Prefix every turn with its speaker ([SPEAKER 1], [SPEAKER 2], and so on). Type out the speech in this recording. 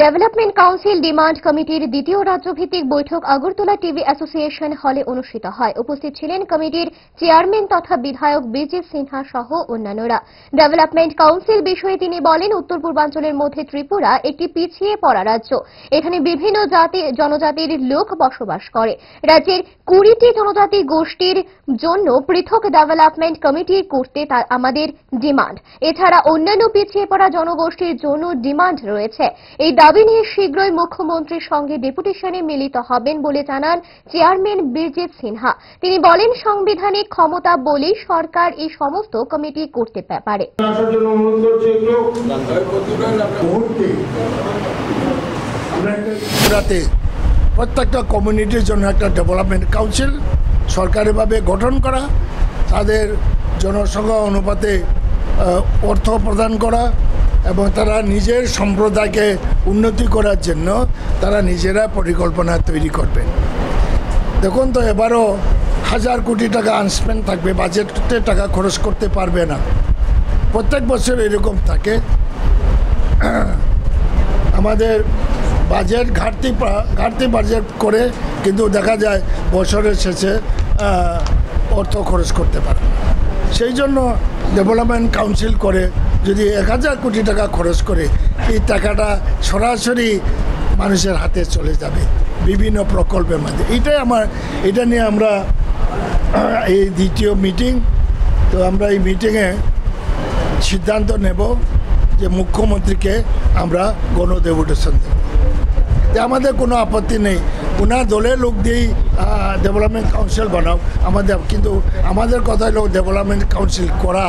[SPEAKER 1] Development council demand কমিটির দ্বিতীয় রাজ্যভিত্তিক বৈঠক আগরতলা টিভি অ্যাসোসিয়েশন হলে অনুষ্ঠিত হয়। উপস্থিত ছিলেন কমিটির চেয়ারম্যান তথা বিধায়ক বিজেপ সিনহা সহ অন্যান্যরা। ডেভেলপমেন্ট কাউন্সিল বিষয়ে তিনি বলেন, উত্তর পূর্বাঞ্চলের মধ্যে ত্রিপুরা একটি পিছিয়ে পড়া রাজ্য। এখানে বিভিন্ন জনজাতির লোক বসবাস করে। রাজ্যের 20টি জনজাতি গোষ্ঠীর জন্য পৃথক ডেভেলপমেন্ট কমিটি করতে আমাদের ডিমান্ড। এছাড়া অন্যান্য পিছিয়ে পড়া জনগোষ্ঠীর জন্য ডিমান্ড রয়েছে। এই দাবি নিয়ে শীঘ্রই মুখ্যমন্ত্রীর সঙ্গে ডেপুটেশনে মিলিত হবেন বলে জানান চেয়ারম্যান বিজেপ সিনহা। তিনি বলেন, সাংবিধানিক ক্ষমতা বলেই সরকার এই সমস্ত কমিটি করতে পারে।
[SPEAKER 2] প্রত্যেকটা কমিউনিটির জন্য একটা ডেভেলপমেন্ট কাউন্সিল সরকারিভাবে গঠন করা, তাদের জনসংখ্যা অনুপাতে অর্থ প্রদান করা এবং তারা নিজের সম্প্রদায়কে উন্নতি করার জন্য তারা নিজেরা পরিকল্পনা তৈরি করবেন। দেখুন তো, এবারও 1000 কোটি টাকা আনস্পেন্ড থাকবে, বাজেটে টাকা খরচ করতে পারবে না। প্রত্যেক বছর এরকম থাকে। আমাদের বাজেট ঘাটতি বাজেট করে, কিন্তু দেখা যায় বছরের শেষে অর্থ খরচ করতে পারে না। সেই জন্য ডেভেলপমেন্ট কাউন্সিল করে যদি 1000 কোটি টাকা খরচ করে, এই টাকাটা সরাসরি মানুষের হাতে চলে যাবে বিভিন্ন প্রকল্পের মাধ্যমে। এটা নিয়ে আমরা এই দ্বিতীয় মিটিং। তো আমরা এই মিটিংয়ে সিদ্ধান্ত নেব যে মুখ্যমন্ত্রীকে আমরা গণডেপুটেশন দেব। আমাদের কোনো আপত্তি নেই, ওনার দলের লোক দিয়েই ডেভেলপমেন্ট কাউন্সিল বানাও, কিন্তু আমাদের কথা হলো ডেভেলপমেন্ট কাউন্সিল করা।